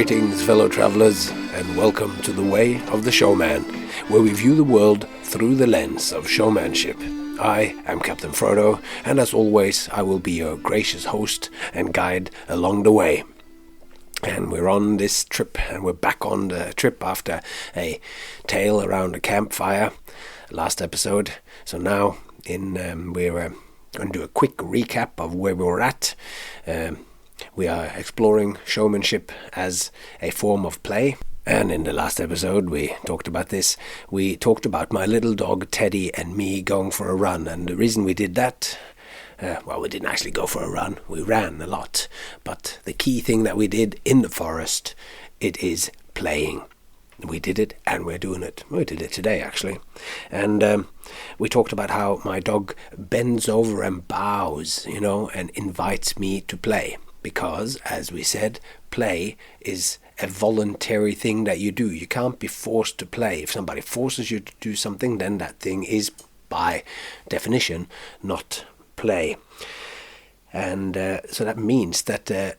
Greetings, fellow travelers, and welcome to the Way of the Showman, where we view the world through the lens of showmanship. I am Captain Frodo, and as always, I will be your gracious host and guide along the way. And we're on this trip, and we're back on the trip after a tale around a campfire last episode. So now we're going to do a quick recap of where we were at. We are exploring showmanship as a form of play. And in the last episode we talked about this. We talked about my little dog Teddy and me going for a run. And the reason we did that, we didn't actually go for a run. We ran a lot. But the key thing that we did in the forest, it is playing. We did it, and we're doing it. We did it today, actually. And we talked about how my dog bends over and bows, and invites me to play. Because, as we said, play is a voluntary thing that you do. You can't be forced to play. If somebody forces you to do something, then that thing is, by definition, not play. And so that means that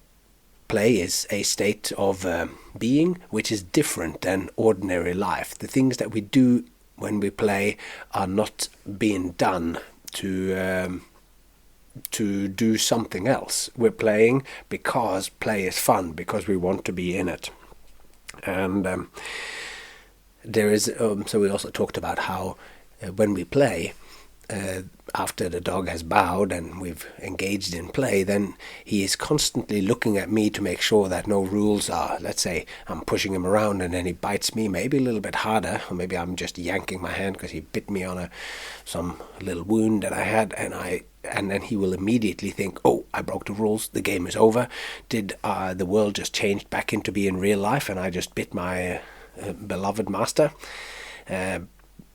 play is a state of being which is different than ordinary life. The things that we do when we play are not being done to do something else. We're playing because play is fun, because we want to be in it. And there is so we also talked about how when we play, after the dog has bowed and we've engaged in play, then he is constantly looking at me to make sure that no rules are. Let's say I'm pushing him around and then he bites me, maybe a little bit harder, or maybe I'm just yanking my hand because he bit me on some little wound that I had, and then he will immediately think, oh, I broke the rules, the game is over. Did the world just change back into being real life and I just bit my beloved master?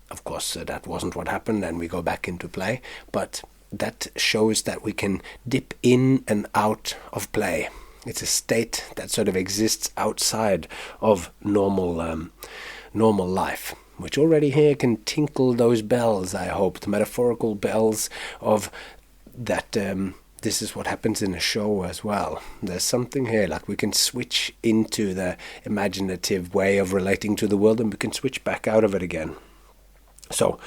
Of course, that wasn't what happened, and we go back into play. But that shows that we can dip in and out of play. It's a state that sort of exists outside of normal life, which already here can tinkle those bells, I hope, the metaphorical bells of that. This is what happens in a show as well. There's something here, like we can switch into the imaginative way of relating to the world, and we can switch back out of it again. So,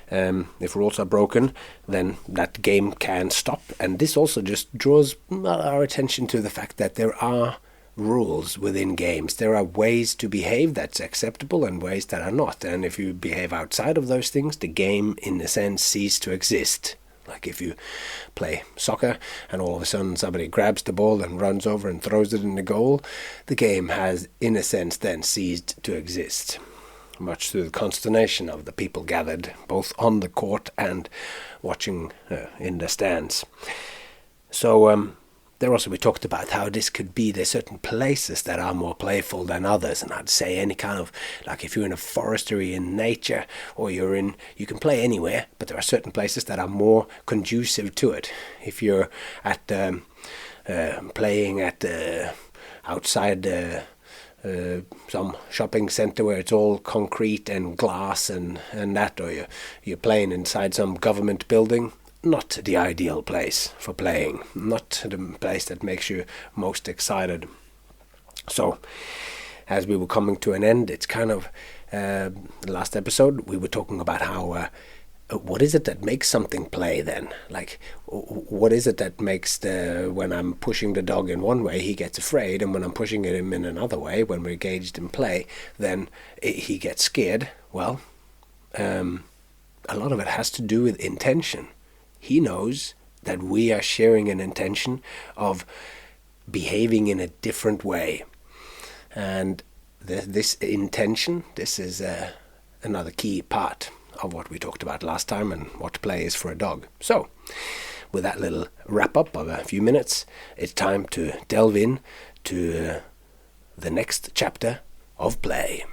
if rules are broken, then that game can stop. And this also just draws our attention to the fact that there are rules within games. There are ways to behave that's acceptable and ways that are not. And if you behave outside of those things, the game, in a sense, ceases to exist. Like if you play soccer and all of a sudden somebody grabs the ball and runs over and throws it in the goal, the game has, in a sense, then ceased to exist. Much to the consternation of the people gathered, both on the court and watching in the stands. So there also we talked about how this could be, there's certain places that are more playful than others, and I'd say any kind of, like if you're in a forest or in nature, or you can play anywhere, but there are certain places that are more conducive to it. If you're at playing at outside some shopping center where it's all concrete and glass and that, or you're playing inside some government building, not the ideal place for playing, not the place that makes you most excited. So as we were coming to an end, it's kind of the last episode we were talking about how what is it that makes something play then? Like, what is it that makes when I'm pushing the dog in one way, he gets afraid, and when I'm pushing him in another way, when we're engaged in play, then he gets scared? Well, a lot of it has to do with intention. He knows that we are sharing an intention of behaving in a different way. And this intention, this is another key part of what we talked about last time and what play is for a dog. So, with that little wrap-up of a few minutes, it's time to delve in to the next chapter of play.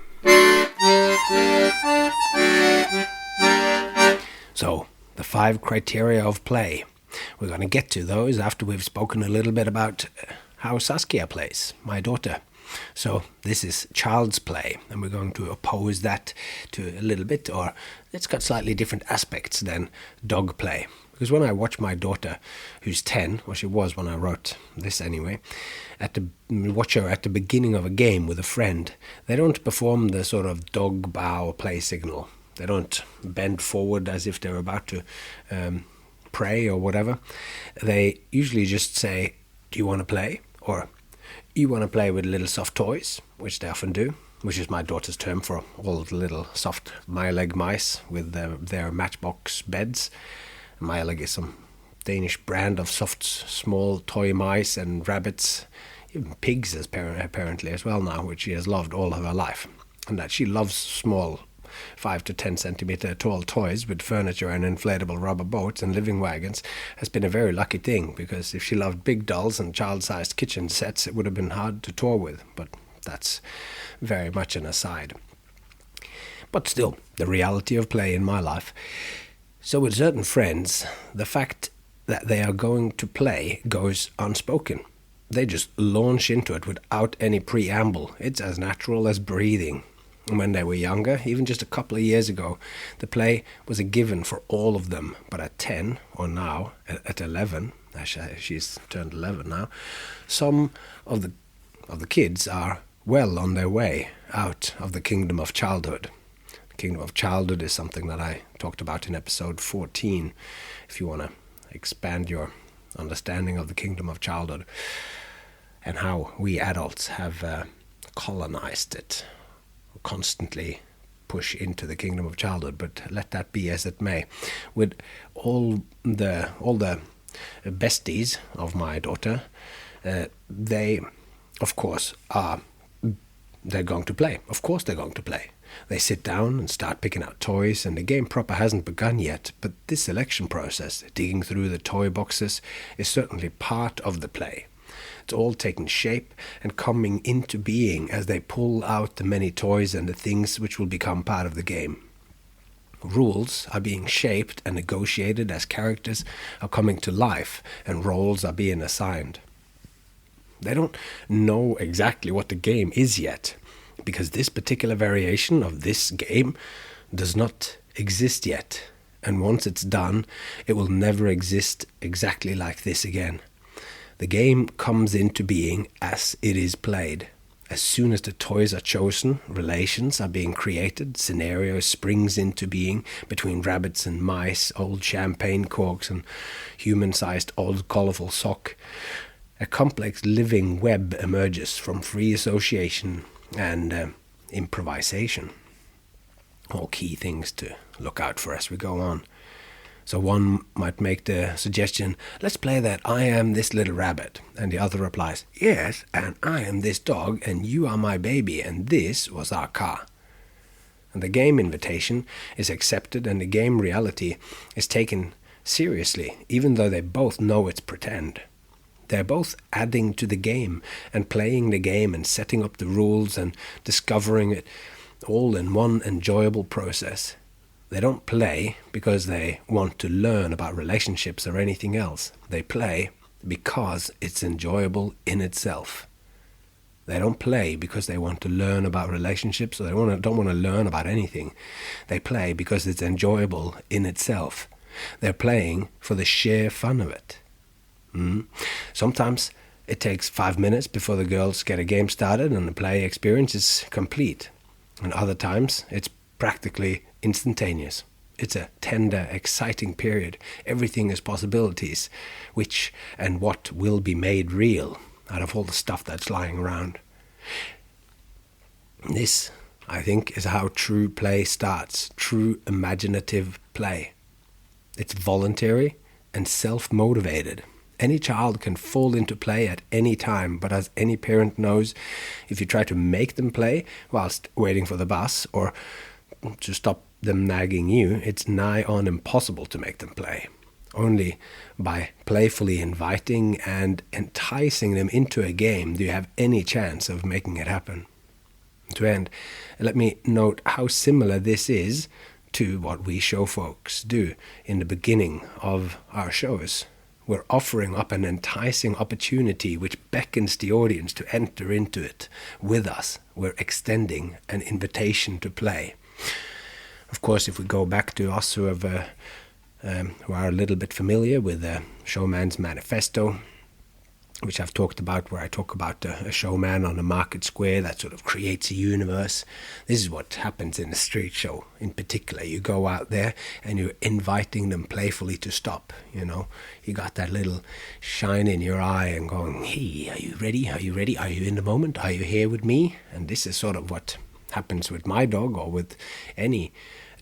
So, the 5 criteria of play. We're going to get to those after we've spoken a little bit about how Saskia plays, my daughter. So this is child's play, and we're going to oppose that to a little bit, or it's got slightly different aspects than dog play. Because when I watch my daughter, who's 10, or she was when I wrote this anyway, watch her at the beginning of a game with a friend, they don't perform the sort of dog bow play signal. They don't bend forward as if they're about to pray or whatever. They usually just say, "Do you want to play?" Or, "You want to play with little soft toys?" Which they often do, which is my daughter's term for all the little soft my-leg mice with their matchbox beds. My-leg is some Danish brand of soft, small toy mice and rabbits, even pigs apparently as well now, which she has loved all of her life. And that she loves small 5 to 10 centimeter tall toys with furniture and inflatable rubber boats and living wagons has been a very lucky thing, because if she loved big dolls and child-sized kitchen sets, it would have been hard to tour with, but that's very much an aside. But still, the reality of play in my life. So with certain friends, the fact that they are going to play goes unspoken. They just launch into it without any preamble. It's as natural as breathing. When they were younger, even just a couple of years ago, the play was a given for all of them. But at 10, or now at 11, she's turned 11 now, some of the kids are well on their way out of the kingdom of childhood. The kingdom of childhood is something that I talked about in episode 14, if you want to expand your understanding of the kingdom of childhood and how we adults have colonized it, constantly push into the kingdom of childhood. But let that be as it may. With all the besties of my daughter, they of course they're going to play. Of course they're going to play. They sit down and start picking out toys, and the game proper hasn't begun yet, but this selection process, digging through the toy boxes, is certainly part of the play. It's all taking shape and coming into being as they pull out the many toys and the things which will become part of the game. Rules are being shaped and negotiated as characters are coming to life and roles are being assigned. They don't know exactly what the game is yet, because this particular variation of this game does not exist yet, and once it's done, it will never exist exactly like this again. The game comes into being as it is played. As soon as the toys are chosen, relations are being created, scenarios springs into being between rabbits and mice, old champagne corks and human-sized old colorful sock. A complex living web emerges from free association and improvisation. All key things to look out for as we go on. So one might make the suggestion, let's play that I am this little rabbit, and the other replies, yes, and I am this dog, and you are my baby, and this was our car. And the game invitation is accepted, and the game reality is taken seriously, even though they both know it's pretend. They're both adding to the game and playing the game and setting up the rules and discovering it all in one enjoyable process. They don't play because they want to learn about relationships or anything else. They play because it's enjoyable in itself. They don't play because they want to learn about relationships or they don't want to learn about anything. They play because it's enjoyable in itself. They're playing for the sheer fun of it. Sometimes it takes 5 minutes before the girls get a game started and the play experience is complete. And other times it's practically instantaneous. It's a tender, exciting period. Everything is possibilities, which and what will be made real out of all the stuff that's lying around. This, I think, is how true play starts, true imaginative play. It's voluntary and self-motivated. Any child can fall into play at any time, but as any parent knows, if you try to make them play whilst waiting for the bus or to stop them nagging you, it's nigh on impossible to make them play. Only by playfully inviting and enticing them into a game do you have any chance of making it happen. To end, let me note how similar this is to what we show folks do in the beginning of our shows. We're offering up an enticing opportunity which beckons the audience to enter into it with us. We're extending an invitation to play. Of course, if we go back to us who have who are a little bit familiar with the Showman's Manifesto, which I've talked about, where I talk about a showman on a market square that sort of creates a universe. This is what happens in a street show in particular. You go out there and you're inviting them playfully to stop. You got that little shine in your eye and going, hey, are you ready? Are you ready? Are you in the moment? Are you here with me? And this is sort of what happens with my dog, or with any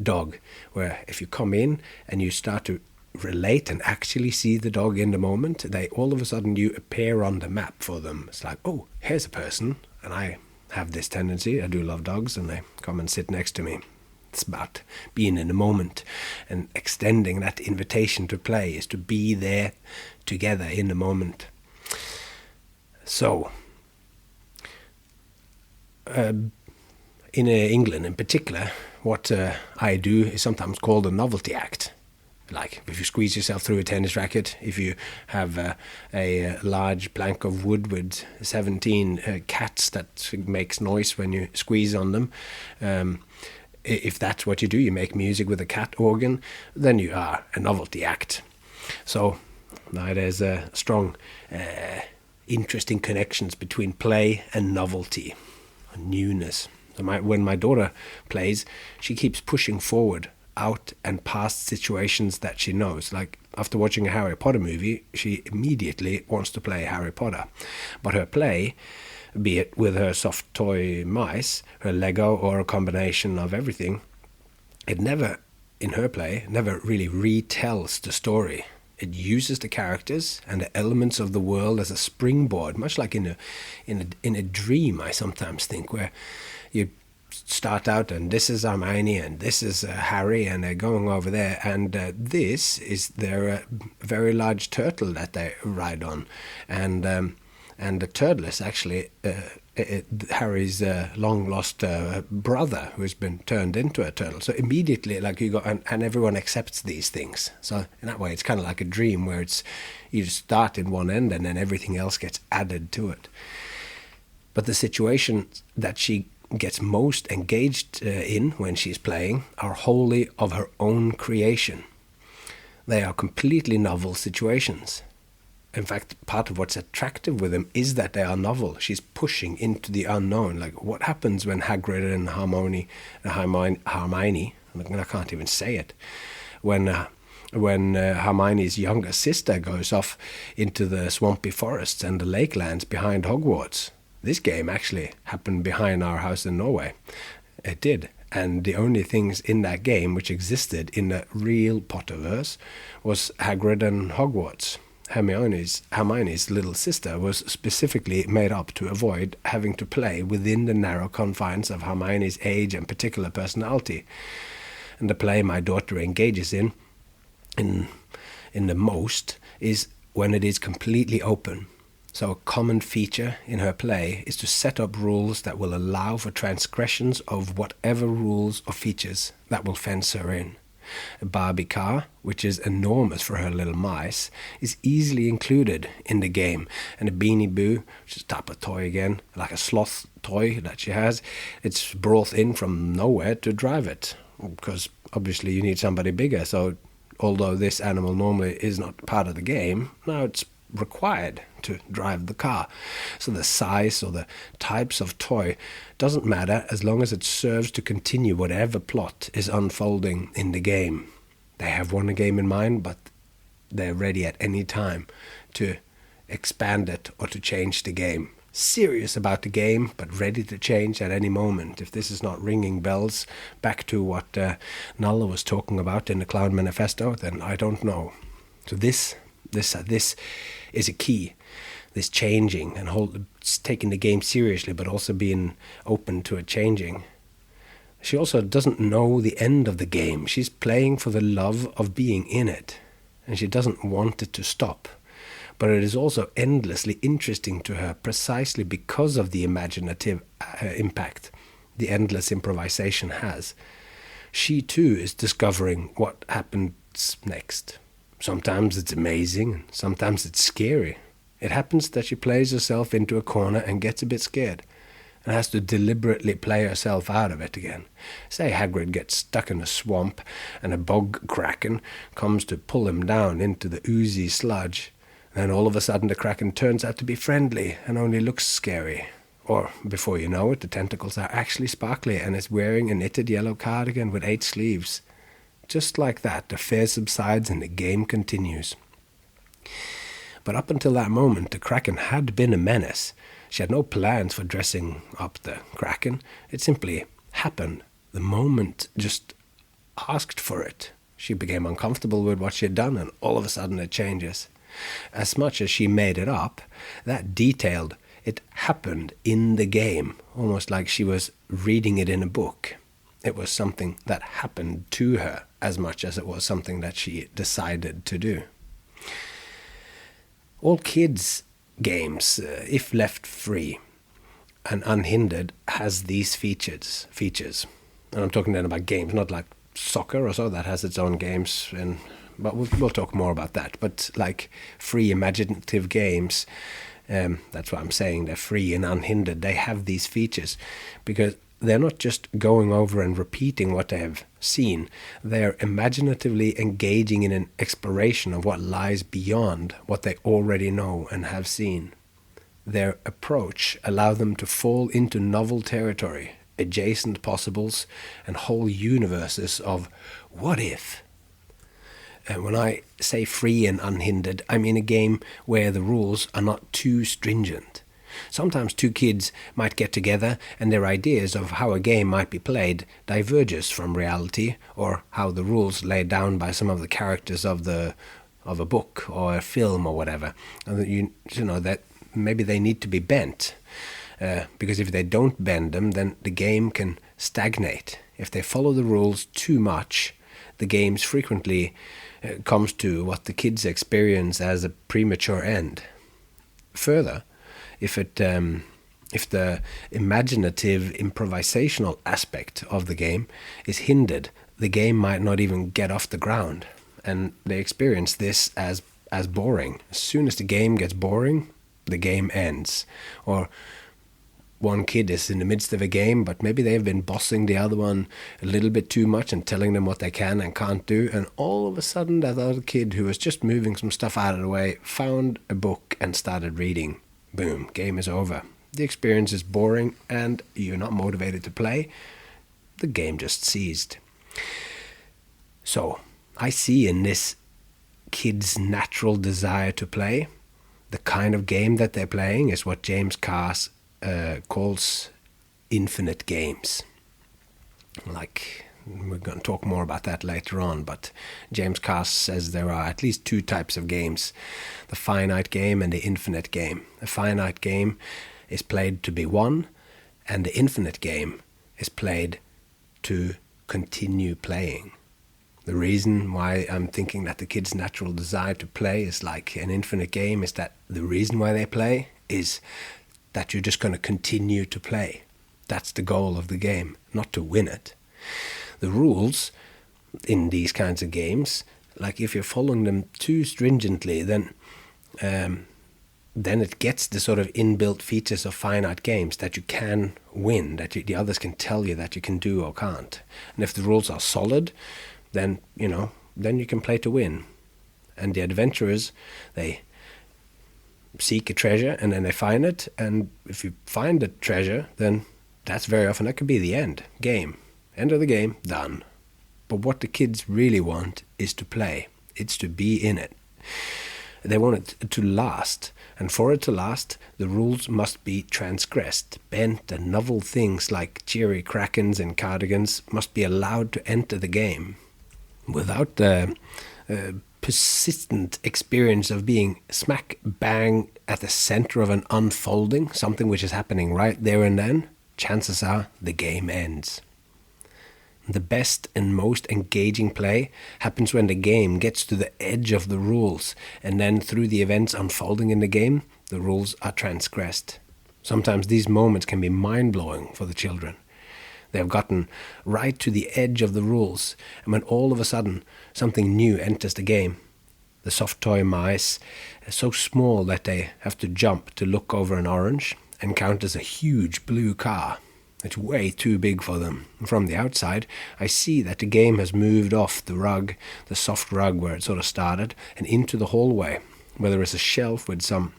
dog, where if you come in and you start to relate and actually see the dog in the moment, they all of a sudden you appear on the map for them. It's like, oh, here's a person. And I have this tendency, I do love dogs, and they come and sit next to me. It's about being in the moment, and extending that invitation to play is to be there together in the moment. So in England in particular, what I do is sometimes called a novelty act. Like if you squeeze yourself through a tennis racket, if you have a large plank of wood with 17 cats that makes noise when you squeeze on them, if that's what you do, you make music with a cat organ, then you are a novelty act. So now there's a strong, interesting connections between play and novelty, and newness. So when my daughter plays, she keeps pushing forward out and past situations that she knows. Like after watching a Harry Potter movie, she immediately wants to play Harry Potter. But her play, be it with her soft toy mice, her Lego, or a combination of everything, it never, in her play, never really retells the story. It uses the characters and the elements of the world as a springboard, much like in a dream, I sometimes think, where you start out and this is Hermione and this is Harry, and they're going over there, and this is their very large turtle that they ride on, and the turtle is actually Harry's long lost brother, who's been turned into a turtle. So immediately, like, you go and everyone accepts these things. So in that way, it's kind of like a dream where you start in one end and then everything else gets added to it. But the situation that she gets most engaged in when she's playing are wholly of her own creation. They are completely novel situations. In fact, part of what's attractive with them is that they are novel. She's pushing into the unknown. Like, what happens when Hagrid and Hermione, I can't even say it, when Hermione's younger sister goes off into the swampy forests and the lakelands behind Hogwarts. This game actually happened behind our house in Norway. It did. And the only things in that game which existed in the real Potterverse was Hagrid and Hogwarts. Hermione's little sister was specifically made up to avoid having to play within the narrow confines of Hermione's age and particular personality. And the play my daughter engages in the most is when it is completely open. So a common feature in her play is to set up rules that will allow for transgressions of whatever rules or features that will fence her in. A Barbie car, which is enormous for her little mice, is easily included in the game, and a Beanie Boo, which is a type of toy again, like a sloth toy that she has, it's brought in from nowhere to drive it, because obviously you need somebody bigger. So although this animal normally is not part of the game, now it's required to drive the car. So the size or the types of toy doesn't matter as long as it serves to continue whatever plot is unfolding in the game. They have one game in mind, but they're ready at any time to expand it or to change the game. Serious about the game, but ready to change at any moment. If this is not ringing bells back to what Nulla was talking about in the Clown Manifesto, then I don't know. So this is a key. This changing and taking the game seriously, but also being open to it changing. She also doesn't know the end of the game. She's playing for the love of being in it, and she doesn't want it to stop. But it is also endlessly interesting to her precisely because of the imaginative impact the endless improvisation has. She too is discovering what happens next. Sometimes it's amazing, sometimes it's scary. It happens that she plays herself into a corner and gets a bit scared. and has to deliberately play herself out of it again. Say Hagrid gets stuck in a swamp and a bog kraken comes to pull him down into the oozy sludge. Then all of a sudden the kraken turns out to be friendly and only looks scary. Or, before you know it, the tentacles are actually sparkly and is wearing a knitted yellow cardigan with 8 sleeves. Just like that, the fear subsides and the game continues. But up until that moment, the kraken had been a menace. She had no plans for dressing up the kraken. It simply happened. The moment just asked for it. She became uncomfortable with what she had done, and all of a sudden it changes. As much as she made it up, that detailed, it happened in the game, almost like she was reading it in a book. It was something that happened to her as much as it was something that she decided to do. All kids' games, if left free and unhindered, has these features. And I'm talking then about games, not like soccer or so, that has its own games, but we'll talk more about that. But like free imaginative games, that's what I'm saying, they're free and unhindered. They have these features because they're not just going over and repeating what they have seen. They're imaginatively engaging in an exploration of what lies beyond what they already know and have seen. Their approach allows them to fall into novel territory, adjacent possibles, and whole universes of what if. And when I say free and unhindered, I mean a game where the rules are not too stringent. Sometimes two kids might get together and their ideas of how a game might be played diverges from reality or how the rules laid down by some of the characters of a book or a film or whatever. And you know that maybe they need to be bent because if they don't bend them, then the game can stagnate. If they follow the rules too much, the games frequently comes to what the kids experience as a premature end. Further, if the imaginative, improvisational aspect of the game is hindered, the game might not even get off the ground, and they experience this as boring. As soon as the game gets boring, the game ends. Or one kid is in the midst of a game, but maybe they've been bossing the other one a little bit too much and telling them what they can and can't do, and all of a sudden that other kid who was just moving some stuff out of the way found a book and started reading. Boom, game is over. The experience is boring and you're not motivated to play. The game just ceased. So, I see in this kid's natural desire to play, the kind of game that they're playing is what James Carse calls infinite games. Like, we're going to talk more about that later on, but James Carse says there are at least 2 types of games, the finite game and the infinite game. The finite game is played to be won, and the infinite game is played to continue playing. The reason why I'm thinking that the kid's natural desire to play is like an infinite game is that the reason why they play is that you're just going to continue to play. That's the goal of the game, not to win it. The rules in these kinds of games, like if you're following them too stringently, then it gets the sort of inbuilt features of finite games that you can win, that the others can tell you that you can do or can't. And if the rules are solid, then you can play to win. And the adventurers, they seek a treasure and then they find it, and if you find the treasure, then that could be the end of the game, done. But what the kids really want is to play. It's to be in it. They want it to last, and for it to last, the rules must be transgressed. Bent and novel things like cheery krakens and cardigans must be allowed to enter the game. Without the persistent experience of being smack bang at the center of an unfolding, something which is happening right there and then, chances are the game ends. The best and most engaging play happens when the game gets to the edge of the rules, and then through the events unfolding in the game, the rules are transgressed. Sometimes these moments can be mind-blowing for the children. They have gotten right to the edge of the rules, and when all of a sudden something new enters the game, the soft toy mice are so small that they have to jump to look over an orange, encounters a huge blue car. It's way too big for them. From the outside, I see that the game has moved off the rug, the soft rug where it sort of started, and into the hallway, where there is a shelf with some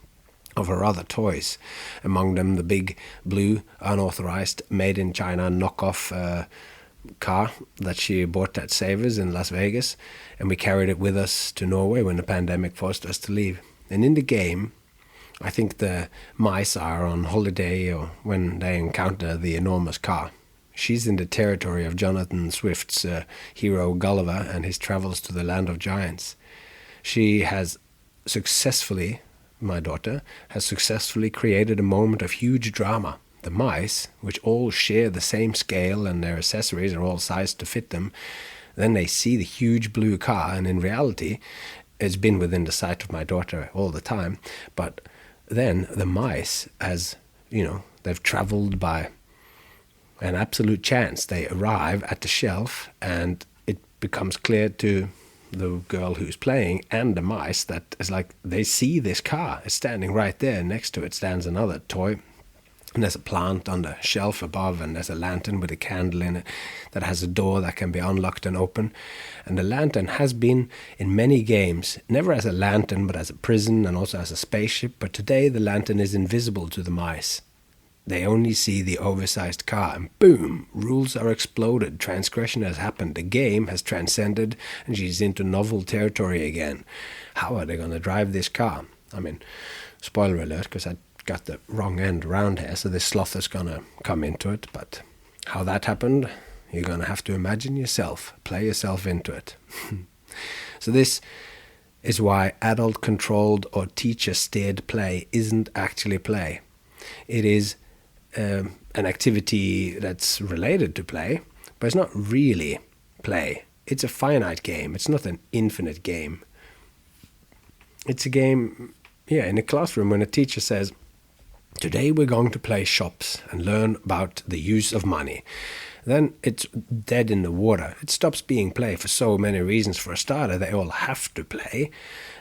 of her other toys. Among them, the big, blue, unauthorized, made-in-China knockoff car that she bought at Savers in Las Vegas, and we carried it with us to Norway when the pandemic forced us to leave. And in the game, I think the mice are on holiday or when they encounter the enormous car. She's in the territory of Jonathan Swift's hero Gulliver and his travels to the land of giants. She has successfully, my daughter, has successfully created a moment of huge drama. The mice, which all share the same scale and their accessories are all sized to fit them, then they see the huge blue car, and in reality, it's been within the sight of my daughter all the time, but then the mice, as you know, they've traveled by an absolute chance. They arrive at the shelf, and it becomes clear to the girl who's playing and the mice that it's like they see this car. It's standing right there. Next to it stands another toy. And there's a plant on the shelf above, and there's a lantern with a candle in it that has a door that can be unlocked and open. And the lantern has been in many games, never as a lantern, but as a prison and also as a spaceship. But today the lantern is invisible to the mice. They only see the oversized car, and boom, rules are exploded. Transgression has happened. The game has transcended, and she's into novel territory again. How are they going to drive this car? I mean, spoiler alert, because I got the wrong end around here, so this sloth is going to come into it, but how that happened, you're going to have to imagine yourself, play yourself into it. So this is why adult-controlled or teacher-steered play isn't actually play. It is an activity that's related to play, but it's not really play. It's a finite game. It's not an infinite game. It's a game, in a classroom when a teacher says, today we're going to play shops and learn about the use of money. Then it's dead in the water. It stops being play for so many reasons. For a starter, they all have to play.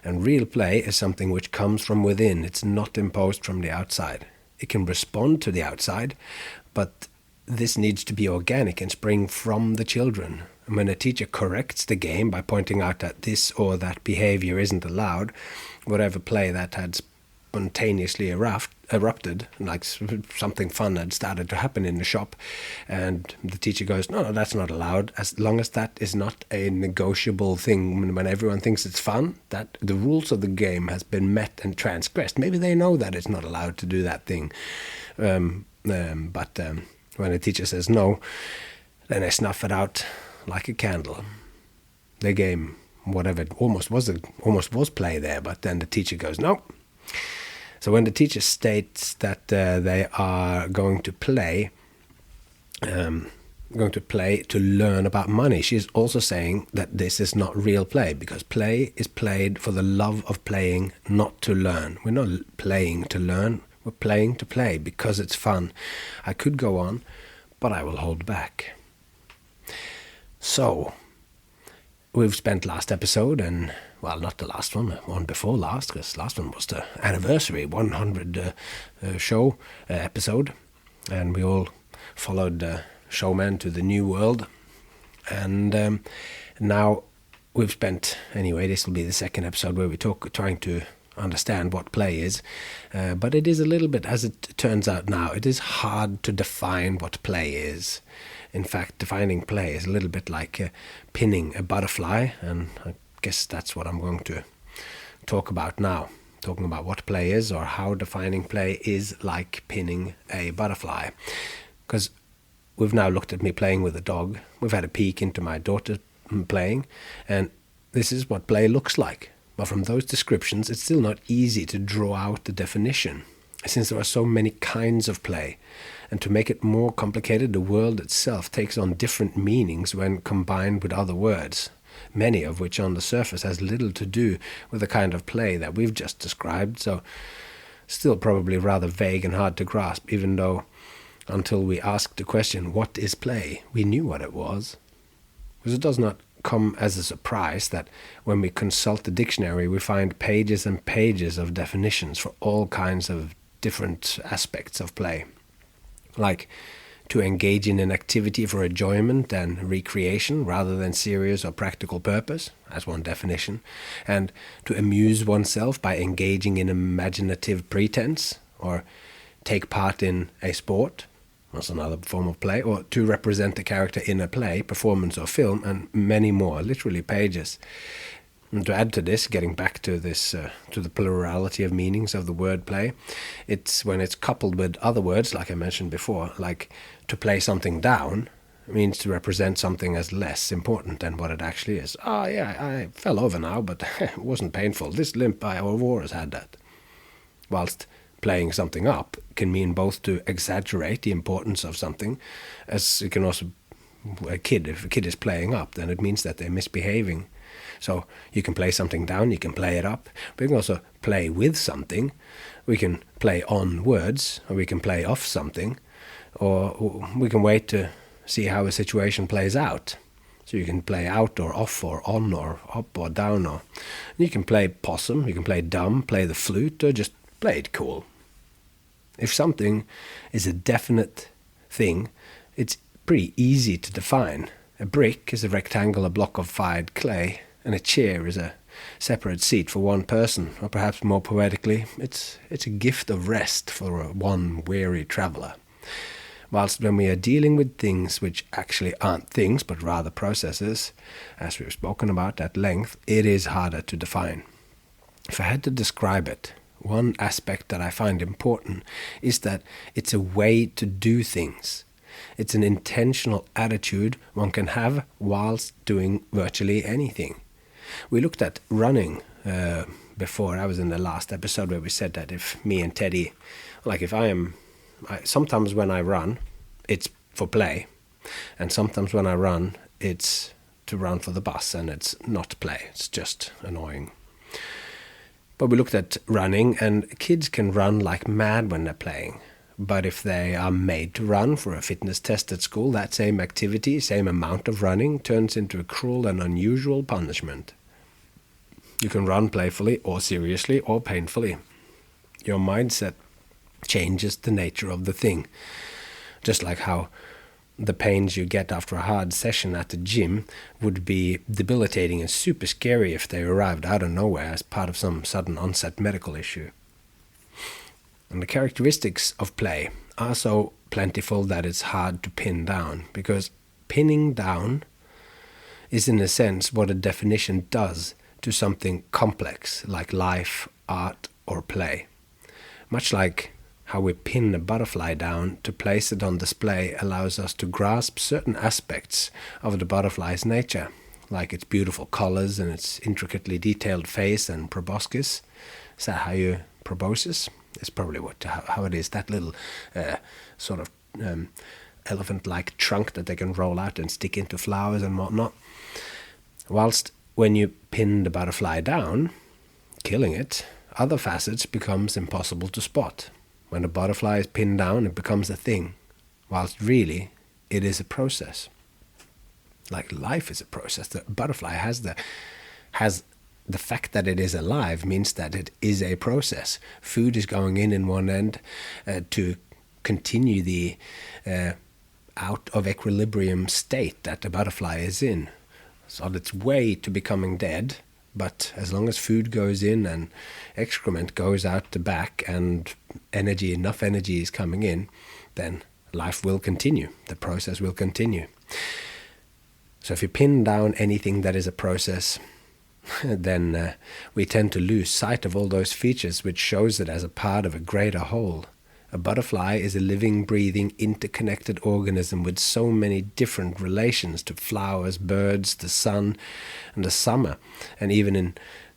And real play is something which comes from within. It's not imposed from the outside. It can respond to the outside, but this needs to be organic and spring from the children. And when a teacher corrects the game by pointing out that this or that behavior isn't allowed, whatever play that had spontaneously erupted, like something fun had started to happen in the shop, and the teacher goes, no, that's not allowed, as long as that is not a negotiable thing. When everyone thinks it's fun, that the rules of the game has been met and transgressed. Maybe they know that it's not allowed to do that thing, but when a teacher says no, then they snuff it out like a candle. The game, whatever it almost was play there, but then the teacher goes, no. So when the teacher states that they are going to play to learn about money, she is also saying that this is not real play, because play is played for the love of playing, not to learn. We're not playing to learn, we're playing to play because it's fun. I could go on, but I will hold back. So, we've spent last episode, and well, not the last one before last, because last one was the anniversary 100 show episode, and we all followed the showman to the new world. And now we've spent, anyway, this will be the second episode where we trying to understand what play is, but it is a little bit, as it turns out now, it is hard to define what play is. In fact, defining play is a little bit like pinning a butterfly, and I guess that's what I'm going to talk about now, talking about what play is, or how defining play is like pinning a butterfly. Because we've now looked at me playing with a dog, we've had a peek into my daughter playing, and this is what play looks like. But from those descriptions, it's still not easy to draw out the definition, since there are so many kinds of play. And to make it more complicated, the word itself takes on different meanings when combined with other words, many of which on the surface has little to do with the kind of play that we've just described, so still probably rather vague and hard to grasp, even though until we asked the question, what is play, we knew what it was. Because it does not come as a surprise that when we consult the dictionary, we find pages and pages of definitions for all kinds of different aspects of play, like to engage in an activity for enjoyment and recreation rather than serious or practical purpose, as one definition, and to amuse oneself by engaging in imaginative pretense, or take part in a sport, that's another form of play, or to represent a character in a play, performance or film, and many more, literally pages. And to add to this, getting back to this, to the plurality of meanings of the word play, it's when it's coupled with other words, like I mentioned before, like to play something down means to represent something as less important than what it actually is. Oh yeah, I fell over now, but it wasn't painful. This limp I've always had that. Whilst playing something up can mean both to exaggerate the importance of something, as it can also, if a kid is playing up, then it means that they're misbehaving. So you can play something down, you can play it up, but you can also play with something. We can play on words, or we can play off something, or we can wait to see how a situation plays out. So you can play out or off or on or up or down, or you can play possum, you can play dumb, play the flute, or just play it cool. If something is a definite thing, it's pretty easy to define. A brick is a rectangular block of fired clay, and a chair is a separate seat for one person, or perhaps more poetically, it's a gift of rest for one weary traveller. Whilst when we are dealing with things which actually aren't things, but rather processes, as we've spoken about at length, it is harder to define. If I had to describe it, one aspect that I find important is that it's a way to do things. It's an intentional attitude one can have whilst doing virtually anything. We looked at running before. I was in the last episode where we said that if me and Teddy, like if sometimes when I run, it's for play, and sometimes when I run, it's to run for the bus, and it's not play, it's just annoying. But we looked at running, and kids can run like mad when they're playing. But if they are made to run for a fitness test at school, that same activity, same amount of running, turns into a cruel and unusual punishment. You can run playfully or seriously or painfully. Your mindset changes the nature of the thing. Just like how the pains you get after a hard session at the gym would be debilitating and super scary if they arrived out of nowhere as part of some sudden onset medical issue. And the characteristics of play are so plentiful that it's hard to pin down, because pinning down is in a sense what a definition does to something complex like life, art, or play. Much like how we pin a butterfly down to place it on display allows us to grasp certain aspects of the butterfly's nature, like its beautiful colors and its intricately detailed face and proboscis. Is that how you proboscis? It's probably how it is, that little sort of elephant-like trunk that they can roll out and stick into flowers and whatnot. Whilst when you pin the butterfly down, killing it, other facets becomes impossible to spot. When the butterfly is pinned down, it becomes a thing, whilst really it is a process. Like life is a process. The butterfly has the fact that it is alive means that it is a process. Food is going in one end to continue the out of equilibrium state that the butterfly is in. It's on its way to becoming dead, but as long as food goes in and excrement goes out the back and enough energy is coming in, then life will continue. The process will continue. So if you pin down anything that is a process, then we tend to lose sight of all those features which shows it as a part of a greater whole. A butterfly is a living, breathing, interconnected organism with so many different relations to flowers, birds, the sun, and the summer, and even in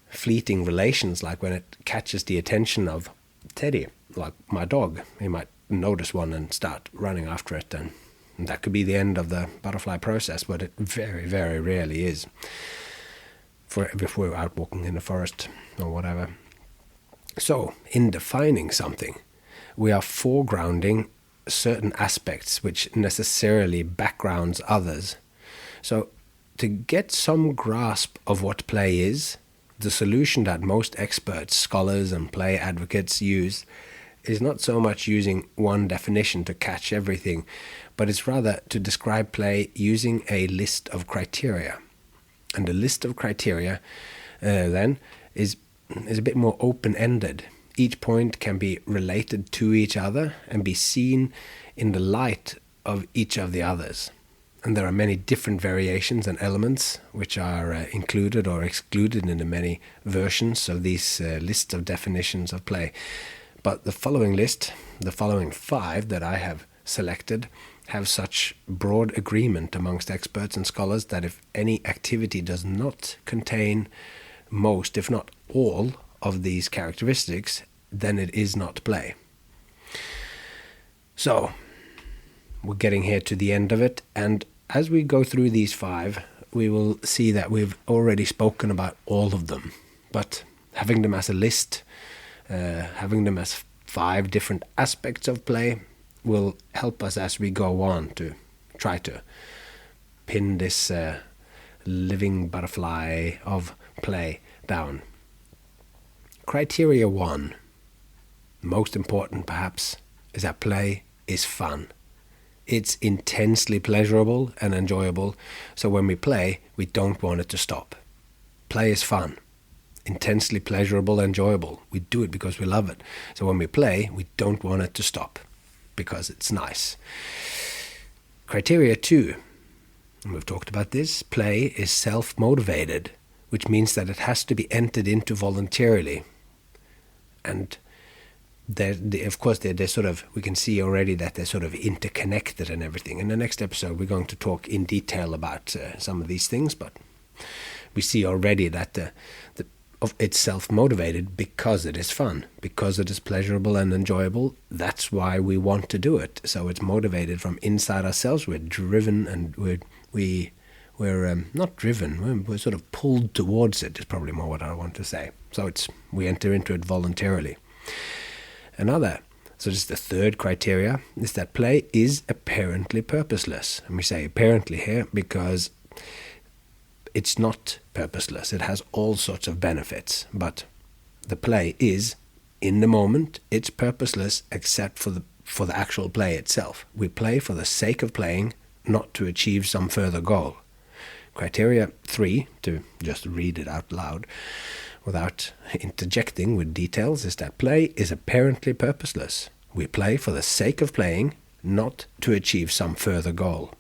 fleeting relations, like when it catches the attention of Teddy, like my dog. He might notice one and start running after it, and that could be the end of the butterfly process, but it very, very rarely is. If we're out walking in the forest or whatever. So, in defining something, we are foregrounding certain aspects which necessarily backgrounds others. So, to get some grasp of what play is, the solution that most experts, scholars, and play advocates use is not so much using one definition to catch everything, but it's rather to describe play using a list of criteria. And the list of criteria then is a bit more open-ended. Each point can be related to each other and be seen in the light of each of the others. And there are many different variations and elements which are included or excluded in the many versions of these lists of definitions of play. But the following list, the following 5 that I have selected, have such broad agreement amongst experts and scholars that if any activity does not contain most, if not all, of these characteristics, then it is not play. So, we're getting here to the end of it, and as we go through these 5, we will see that we've already spoken about all of them. But having them as a list, having them as 5 different aspects of play, will help us as we go on to try to pin this living butterfly of play down. Criteria 1, most important perhaps, is that play is fun. It's intensely pleasurable and enjoyable, so when we play, we don't want it to stop. Play is fun, intensely pleasurable, enjoyable. We do it because we love it. So when we play, we don't want it to stop because it's nice. Criteria 2, and we've talked about this, play is self-motivated, which means that it has to be entered into voluntarily. And of course, they're sort of, we can see already that they're sort of interconnected and everything. In the next episode, we're going to talk in detail about some of these things, but we see already that it's self-motivated because it is fun, because it is pleasurable and enjoyable. That's why we want to do it. So it's motivated from inside ourselves. We're driven, and we're not driven. We're sort of pulled towards it. Is probably more what I want to say. So we enter into it voluntarily. So just the third criteria is that play is apparently purposeless. And we say apparently here because it's not purposeless. It has all sorts of benefits, but the play is, in the moment, it's purposeless except for the actual play itself. We play for the sake of playing, not to achieve some further goal. Criteria 3, to just read it out loud without interjecting with details, is that play is apparently purposeless. We play for the sake of playing, not to achieve some further goal.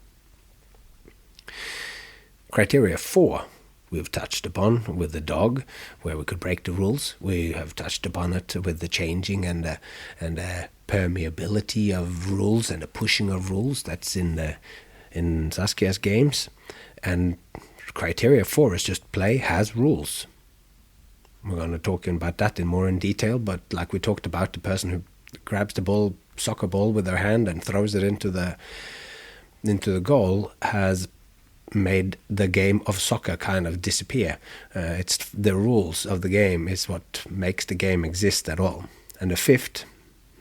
Criteria 4, we've touched upon with the dog, where we could break the rules. We have touched upon it with the changing and permeability of rules and the pushing of rules. That's in Saskia's games. And criteria 4 is just play has rules. We're going to talk about that more in detail, but like we talked about, the person who grabs the soccer ball with their hand and throws it into the goal has made the game of soccer kind of disappear. It's the rules of the game is what makes the game exist at all. And the 5th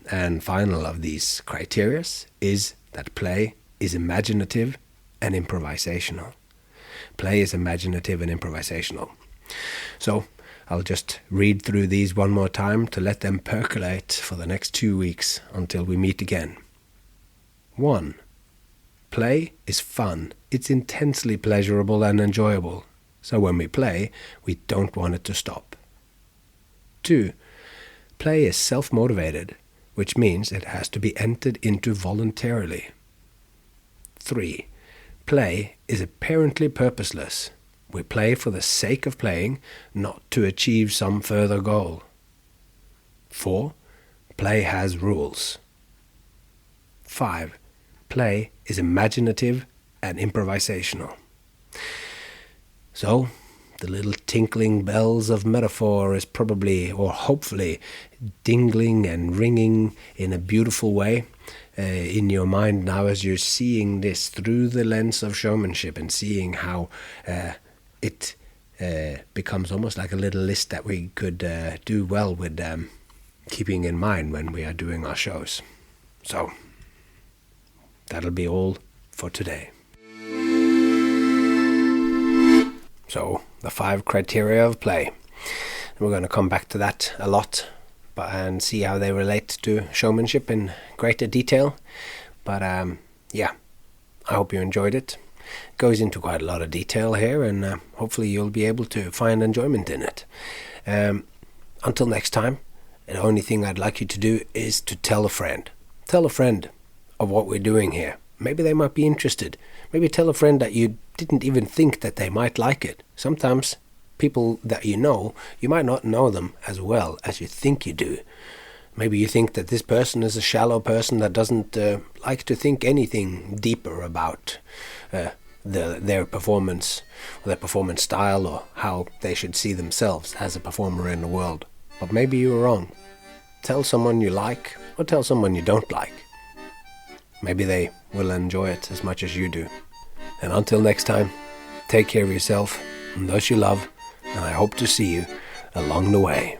and final of these criteria is that play is imaginative and improvisational. Play is imaginative and improvisational. So I'll just read through these one more time to let them percolate for the next 2 weeks until we meet again. 1. Play is fun. It's intensely pleasurable and enjoyable. So when we play, we don't want it to stop. 2. Play is self-motivated, which means it has to be entered into voluntarily. 3. Play is apparently purposeless. We play for the sake of playing, not to achieve some further goal. 4. Play has rules. 5. Play is imaginative and improvisational. So, the little tinkling bells of metaphor is probably, or hopefully, dingling and ringing in a beautiful way in your mind now as you're seeing this through the lens of showmanship and seeing how it becomes almost like a little list that we could do well with keeping in mind when we are doing our shows. So, that'll be all for today. So, the 5 criteria of play. We're going to come back to that a lot and see how they relate to showmanship in greater detail. But yeah, I hope you enjoyed it. It goes into quite a lot of detail here, and hopefully you'll be able to find enjoyment in it. Until next time, the only thing I'd like you to do is to tell a friend. Tell a friend of what we're doing here. Maybe they might be interested. Maybe tell a friend that you didn't even think that they might like it. Sometimes people that you know, you might not know them as well as you think you do. Maybe you think that this person is a shallow person that doesn't like to think anything deeper about their performance, or their performance style, or how they should see themselves as a performer in the world. But maybe you were wrong. Tell someone you like, or tell someone you don't like. Maybe they will enjoy it as much as you do. And until next time, take care of yourself and those you love, and I hope to see you along the way.